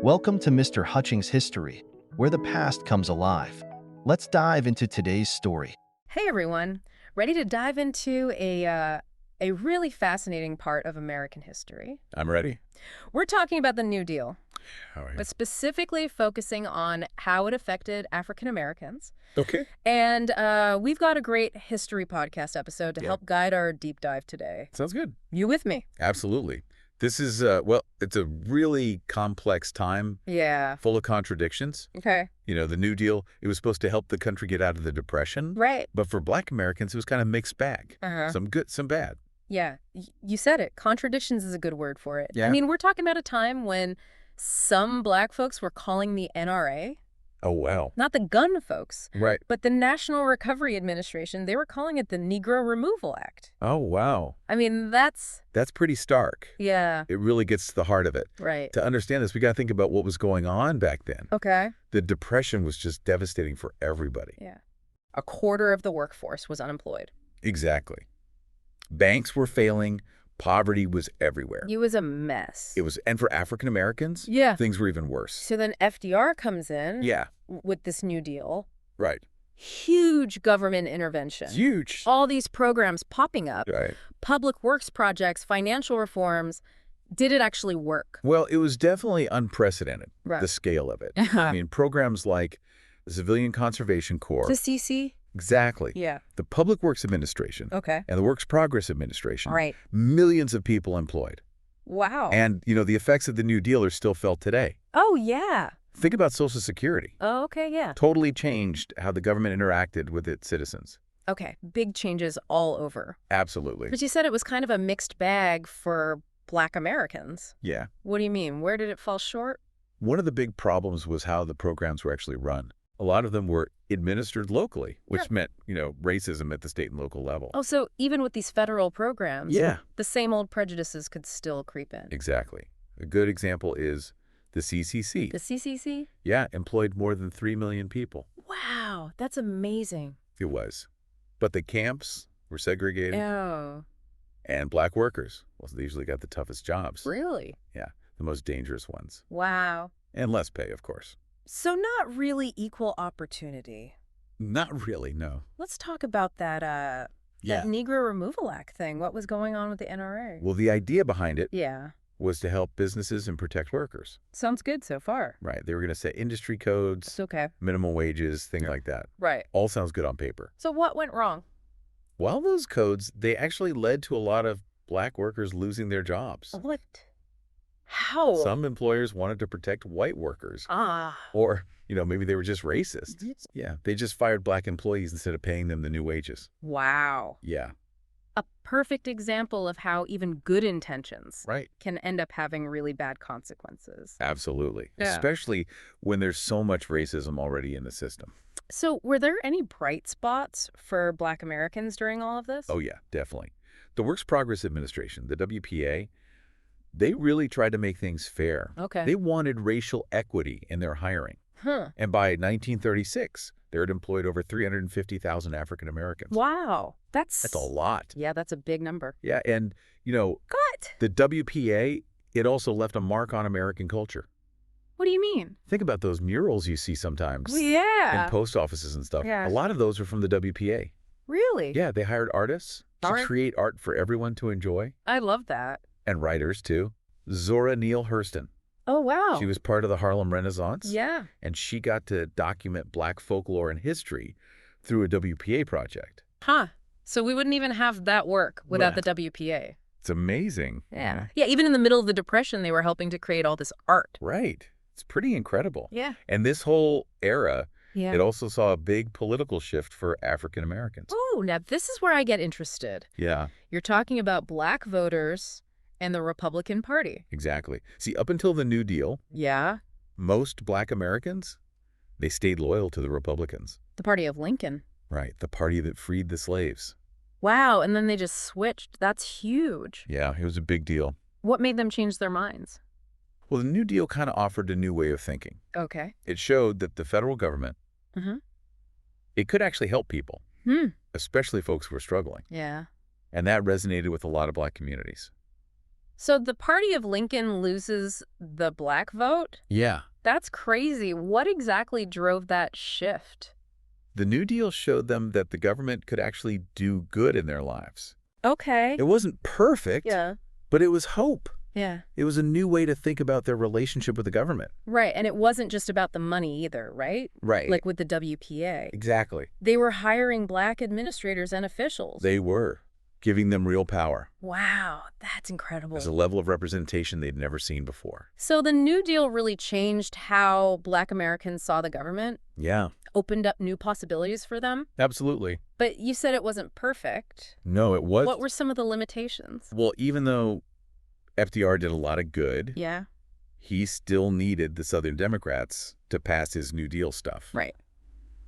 Welcome to Mr. Hutchings History, where the past comes alive. Let's dive into today's story. Hey everyone, ready to dive into a really fascinating part of American history? I'm ready. We're talking about the New Deal, How are you? but specifically focusing on how it affected African Americans. Okay. And we've got a great history podcast episode to Yeah. help guide our deep dive today. Sounds good. You with me? Absolutely. This is, well, it's a really complex time Yeah. full of contradictions. Okay. You know, the New Deal, it was supposed to help the country get out of the Depression. Right. But for Black Americans, it was kind of mixed bag. Uh-huh. Some good, some bad. Yeah. You said it. Contradictions is a good word for it. Yeah. I mean, we're talking about a time when some Black folks were calling the NRA, Oh, wow. not the gun folks, Right. but the National Recovery Administration, they were calling it the Negro Removal Act. Oh, wow. I mean, that's, That's pretty stark. yeah, It really gets to the heart of it. right. To understand this, we got to think about what was going on back then. Okay. The Depression was just devastating for everybody. Yeah. A quarter of the workforce was unemployed. Exactly. Banks were failing. Poverty was everywhere. It was a mess. And for African Americans, Yeah. things were even worse. So then FDR comes in Yeah, with this New Deal. right. Huge government intervention. It's huge. All these programs popping up. Right. Public works projects, financial reforms. Did it actually work? Well, it was definitely unprecedented, Right. the scale of it. I mean, programs like the Civilian Conservation Corps. The CC? Exactly. Yeah. The Public Works Administration. Okay. And the Works Progress Administration. Right. Millions of people employed. Wow. And, you know, the effects of the New Deal are still felt today. Oh, yeah. Think about Social Security. Oh, okay, yeah. Totally changed how the government interacted with its citizens. Okay, big changes all over. Absolutely. But you said it was kind of a mixed bag for Black Americans. Yeah. What do you mean? Where did it fall short? One of the big problems was how the programs were actually run. A lot of them were administered locally, which Yeah. meant, you know, racism at the state and local level. Oh, so even with these federal programs, Yeah. the same old prejudices could still creep in. Exactly. A good example is the CCC. The CCC? Yeah, employed more than 3 million people. Wow, that's amazing. It was. But the camps were segregated, Oh, and Black workers, well, they usually got the toughest jobs. really? Yeah, the most dangerous ones. Wow. And less pay, of course. So not really equal opportunity. Not really, no. Let's talk about that Negro Removal Act thing. What was going on with the NRA? Well, the idea behind it Yeah. was to help businesses and protect workers. Sounds good so far. Right. They were going to set industry codes, It's okay. minimum wages, things like that. Right. All sounds good on paper. So what went wrong? Well, those codes, they actually led to a lot of Black workers losing their jobs. What? How? Some employers wanted to protect white workers. Ah. Or, you know, maybe they were just racist. Yeah, they just fired Black employees instead of paying them the new wages. Wow. Yeah, A perfect example of how even good intentions right. can end up having really bad consequences. Absolutely. Yeah. Especially when there's so much racism already in the system. So were there any bright spots for Black Americans during all of this? Oh, yeah, definitely. The Works Progress Administration, the WPA, they really tried to make things fair. Okay. They wanted racial equity in their hiring. Huh. And by 1936, they had employed over 350,000 African Americans. Wow. That's a lot. Yeah, that's a big number. Yeah, and, you know, What? the WPA, it also left a mark on American culture. What do you mean? Think about those murals you see sometimes Yeah. in post offices and stuff. Yeah. A lot of those are from the WPA. Really? Yeah, they hired artists to Art? create art for everyone to enjoy, I love that. and writers, too. Zora Neale Hurston. Oh, wow. She was part of the Harlem Renaissance. Yeah. And she got to document Black folklore and history through a WPA project. Huh. So we wouldn't even have that work without the Well, WPA. It's amazing. Yeah. Yeah, even in the middle of the Depression, they were helping to create all this art. Right. It's pretty incredible. Yeah. And this whole era, Yeah. it also saw a big political shift for African Americans. Oh, now this is where I get interested. Yeah, You're talking about Black voters and the Republican Party. exactly. See, up until the New Deal, Yeah. most Black Americans, they stayed loyal to the Republicans. The party of Lincoln. Right, the party that freed the slaves. Wow, and then they just switched. That's huge. Yeah, it was a big deal. What made them change their minds? Well, the New Deal kind of offered a new way of thinking. Okay. It showed that the federal government, Mm-hmm. it could actually help people, especially folks who were struggling. Yeah. And that resonated with a lot of Black communities. So the party of Lincoln loses the black vote? Yeah. That's crazy. What exactly drove that shift? The New Deal showed them that the government could actually do good in their lives. Okay. It wasn't perfect, Yeah. but it was hope. Yeah. It was a new way to think about their relationship with the government. Right. And it wasn't just about the money either, right? Right. Like with the WPA. Exactly. They were hiring black administrators and officials. They were, giving them real power. Wow, that's incredible. There's a level of representation they'd never seen before. So the New Deal really changed how black Americans saw the government, Yeah, opened up new possibilities for them. absolutely. But you said it wasn't perfect. No, it was. What were some of the limitations? Well, even though FDR did a lot of good, Yeah. he still needed the Southern Democrats to pass his New Deal stuff. Right.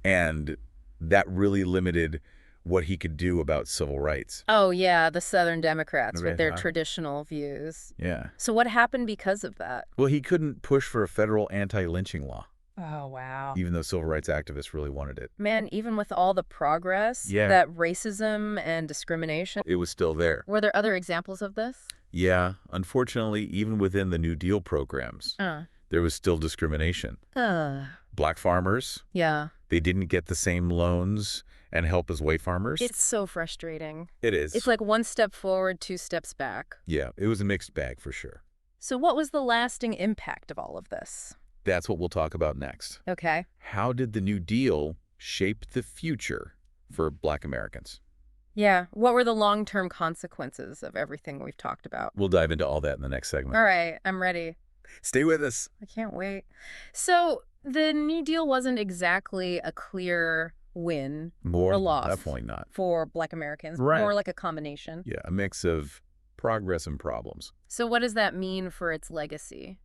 And that really limited what he could do about civil rights. Oh, yeah, the Southern Democrats with their Right. traditional views. Yeah. So what happened because of that? Well, he couldn't push for a federal anti-lynching law, Oh, wow. even though civil rights activists really wanted it. Man, even with all the progress, Yeah. that racism and discrimination, It was still there. were there other examples of this? Yeah, unfortunately, even within the New Deal programs, there was still discrimination. Black farmers, Yeah. they didn't get the same loans and help as white farmers. It's so frustrating. It is. It's like one step forward, two steps back. Yeah, it was a mixed bag for sure. So what was the lasting impact of all of this? That's what we'll talk about next. Okay. How did the New Deal shape the future for Black Americans? Yeah. What were the long-term consequences of everything we've talked about? We'll dive into all that in the next segment. All right. I'm ready. Stay with us. I can't wait. So the New Deal wasn't exactly a clear win More or loss. definitely not. For Black Americans. Right. More like a combination. Yeah, a mix of progress and problems. So what does that mean for its legacy?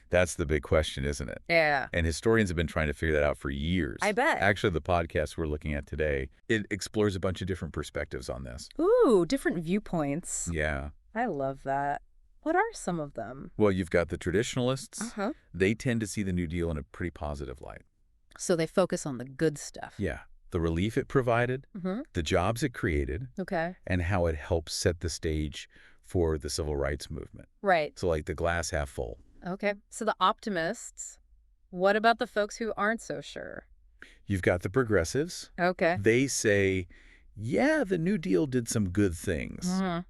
That's the big question, isn't it? Yeah. And historians have been trying to figure that out for years. I bet. Actually, the podcast we're looking at today, it explores a bunch of different perspectives on this. Ooh, different viewpoints. Yeah. I love that. What are some of them? Well, you've got the traditionalists. Uh-huh. They tend to see the New Deal in a pretty positive light. So they focus on the good stuff. Yeah. The relief it provided, Mm-hmm. the jobs it created, Okay. and how it helped set the stage for the civil rights movement. Right. So like the glass half full. Okay. So the optimists, what about the folks who aren't so sure? You've got the progressives. Okay. They say, yeah, the New Deal did some good things, Mhm.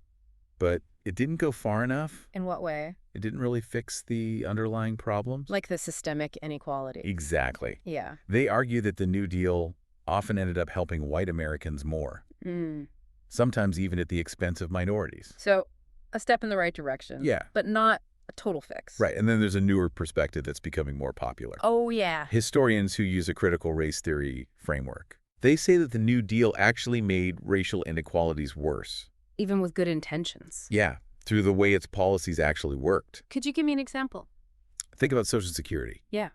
but it didn't go far enough. In what way? It didn't really fix the underlying problems. Like the systemic inequality. Exactly. Yeah. They argue that the New Deal often ended up helping white Americans more, Mm. sometimes even at the expense of minorities. So a step in the right direction. Yeah. But not a total fix. Right, and then there's a newer perspective that's becoming more popular. Oh, yeah. Historians who use a critical race theory framework. They say that the New Deal actually made racial inequalities worse. Even with good intentions. Yeah, through the way its policies actually worked. Could you give me an example? Think about Social Security. Yeah.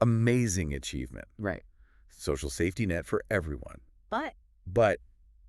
Amazing achievement. Right. Social safety net for everyone. But. But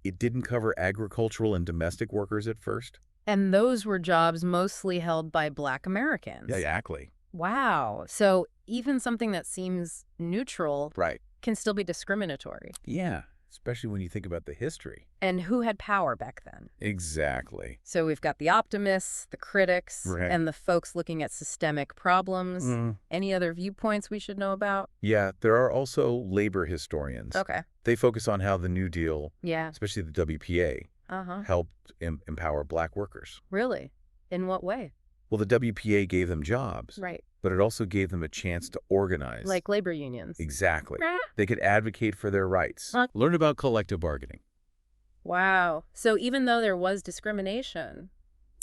it didn't cover agricultural and domestic workers at first. And those were jobs mostly held by Black Americans. Yeah, exactly. Wow. So even something that seems neutral Right. can still be discriminatory. Yeah, especially when you think about the history. And who had power back then? Exactly. So we've got the optimists, the critics, Right. and the folks looking at systemic problems. Any other viewpoints we should know about? Yeah, there are also labor historians. Okay. They focus on how the New Deal, Yeah. especially the WPA, Uh-huh. helped empower Black workers. Really? In what way? Well, the WPA gave them jobs, Right. but it also gave them a chance to organize. Like labor unions. Exactly. Rah. They could advocate for their rights. Huh. Learn about collective bargaining. Wow. So even though there was discrimination,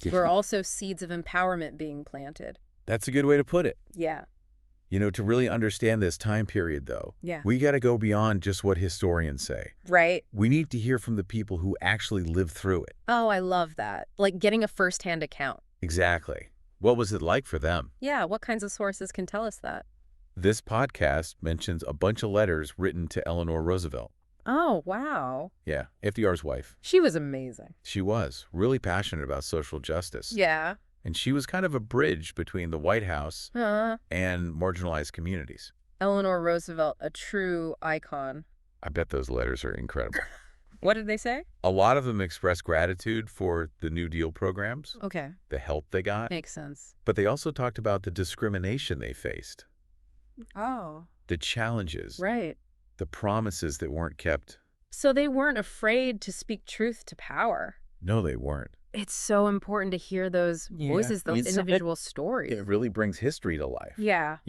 there were also seeds of empowerment being planted. That's a good way to put it. Yeah. You know, to really understand this time period, though, Yeah. we got to go beyond just what historians say. Right. We need to hear from the people who actually lived through it. Oh, I love that. Like getting a firsthand account. Exactly. What was it like for them? Yeah. What kinds of sources can tell us that? This podcast mentions a bunch of letters written to Eleanor Roosevelt. Oh, wow. Yeah, FDR's wife. She was amazing. She was really passionate about social justice. Yeah. And she was kind of a bridge between the White House and marginalized communities. Eleanor Roosevelt, a true icon. I bet those letters are incredible. What did they say? A lot of them expressed gratitude for the New Deal programs, Okay. the help they got, Makes sense. but they also talked about the discrimination they faced, Oh. the challenges, Right. the promises that weren't kept. So they weren't afraid to speak truth to power. No, they weren't. It's so important to hear those voices, I mean, those individual stories. It really brings history to life. Yeah.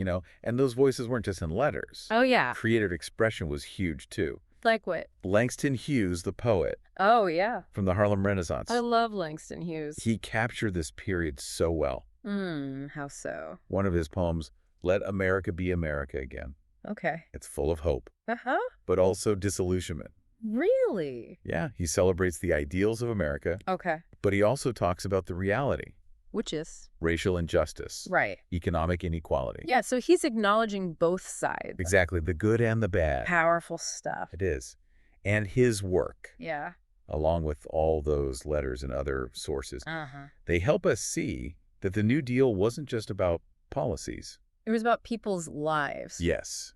And those voices weren't just in letters. Oh, yeah. Creative expression was huge, too. Like what? Langston Hughes, the poet Oh, yeah. from the Harlem Renaissance, I love Langston Hughes. he captured this period so well. How so? One of his poems, Let America Be America Again. Okay. It's full of hope, Uh-huh. but also disillusionment. Really? Yeah, he celebrates the ideals of America, Okay. but he also talks about the reality, Which is? racial injustice, Right. economic inequality. Yeah, so he's acknowledging both sides. Exactly, the good and the bad. Powerful stuff. It is. And his work, Yeah. along with all those letters and other sources, Uh-huh. they help us see that the New Deal wasn't just about policies. It was about people's lives. Yes,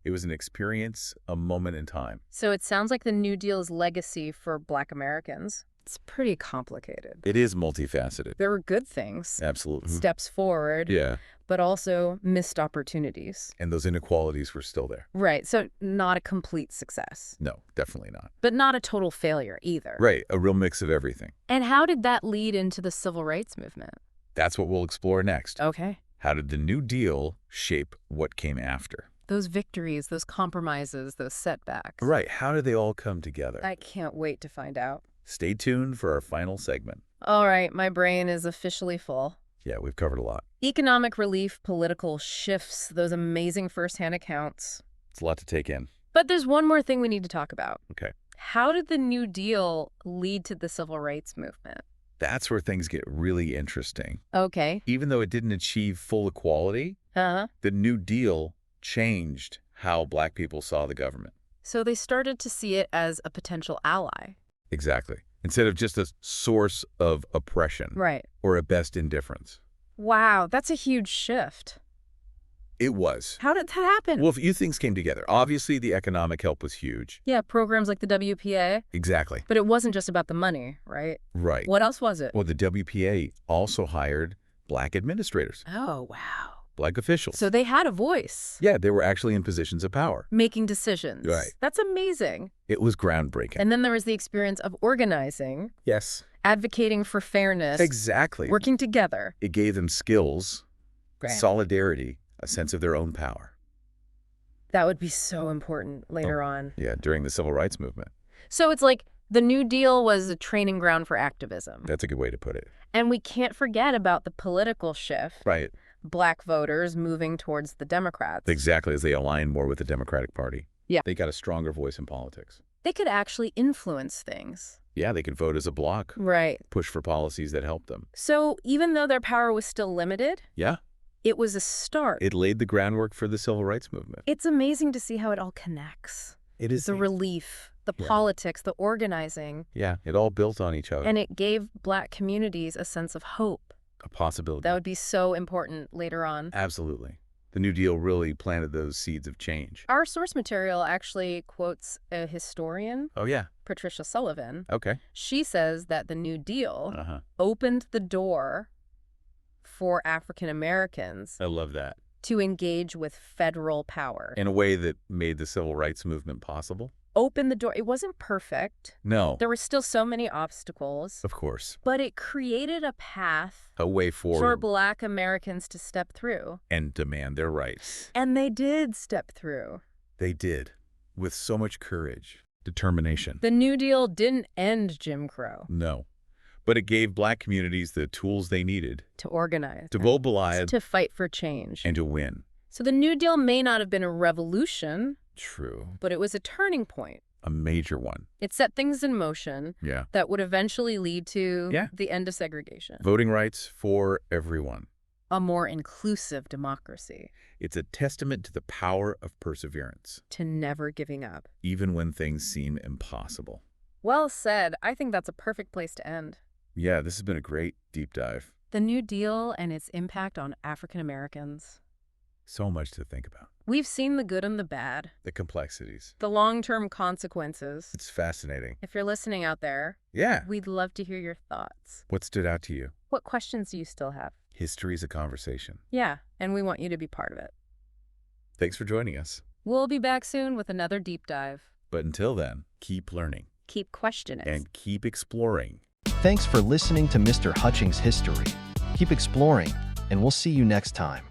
it was an experience, a moment in time. So it sounds like the New Deal's legacy for Black Americans. It's pretty complicated. It is multifaceted. There were good things, Absolutely. steps forward, Yeah, but also missed opportunities. and those inequalities were still there. Right, so not a complete success, No, definitely not. but not a total failure either. Right, a real mix of everything. And how did that lead into the civil rights movement? That's what we'll explore next. Okay. How did the New Deal shape what came after? Those victories, those compromises, those setbacks. Right, how did they all come together? I can't wait to find out. Stay tuned for our final segment. All right, my brain is officially full. Yeah, we've covered a lot. Economic relief, political shifts, those amazing firsthand accounts. It's a lot to take in. But there's one more thing we need to talk about. Okay. How did the New Deal lead to the civil rights movement? That's where things get really interesting. Okay. Even though it didn't achieve full equality, Uh-huh. the New Deal changed how Black people saw the government. So they started to see it as a potential ally. Exactly. Instead of just a source of oppression Right. or at best indifference. Wow, that's a huge shift. It was. How did that happen? Well, a few things came together. Obviously, the economic help was huge. Yeah, programs like the WPA. Exactly. But it wasn't just about the money, right? Right. What else was it? Well, the WPA also hired Black administrators, Oh, wow. Black officials. So they had a voice. Yeah, they were actually in positions of power. Making decisions. Right. That's amazing. It was groundbreaking. And then there was the experience of organizing, Yes. advocating for fairness, Exactly. working together. It gave them skills, Grand. solidarity, a sense of their own power. That would be so important later on. Yeah, during the Civil Rights Movement. So it's like the New Deal was a training ground for activism. That's a good way to put it. And we can't forget about the political shift. Right. Black voters moving towards the Democrats. Exactly, as they aligned more with the Democratic Party. Yeah. They got a stronger voice in politics. They could actually influence things. Yeah, they could vote as a bloc, Right. push for policies that helped them. So even though their power was still limited, Yeah, it was a start. it laid the groundwork for the Civil Rights Movement. It's amazing to see how it all connects. It is. The relief, the Yeah. politics, the organizing, Yeah, it all built on each other. and it gave Black communities a sense of hope. A possibility. That would be so important later on. Absolutely. The New Deal really planted those seeds of change. Our source material actually quotes a historian, Oh, yeah. Patricia Sullivan. Okay. She says that the New Deal Uh-huh. opened the door for African Americans I love that. to engage with federal power. In a way that made the Civil Rights Movement possible? Open the door. It wasn't perfect. No. There were still so many obstacles, Of course. but it created a path A way for forward Black Americans to step through. and demand their rights. And they did step through. They did. With so much courage, determination. The New Deal didn't end Jim Crow. No. But it gave Black communities the tools they needed To organize. to and mobilize to fight for change. and to win. So the New Deal may not have been a revolution, True. but it was a turning point. A major one. It set things in motion Yeah. that would eventually lead to Yeah. the end of segregation. Voting rights for everyone. A more inclusive democracy. It's a testament to the power of perseverance, To never giving up. even when things seem impossible. Well said. I think that's a perfect place to end. Yeah, this has been a great deep dive. The New Deal and its impact on African Americans. So much to think about. We've seen the good and the bad, The complexities. the long-term consequences. It's fascinating. If you're listening out there, Yeah. we'd love to hear your thoughts. What stood out to you? What questions do you still have? History's a conversation. Yeah, and we want you to be part of it. Thanks for joining us. We'll be back soon with another deep dive. But until then, keep learning Keep questioning. and keep exploring. Thanks for listening to Mr. Hutchings History. Keep exploring, and we'll see you next time.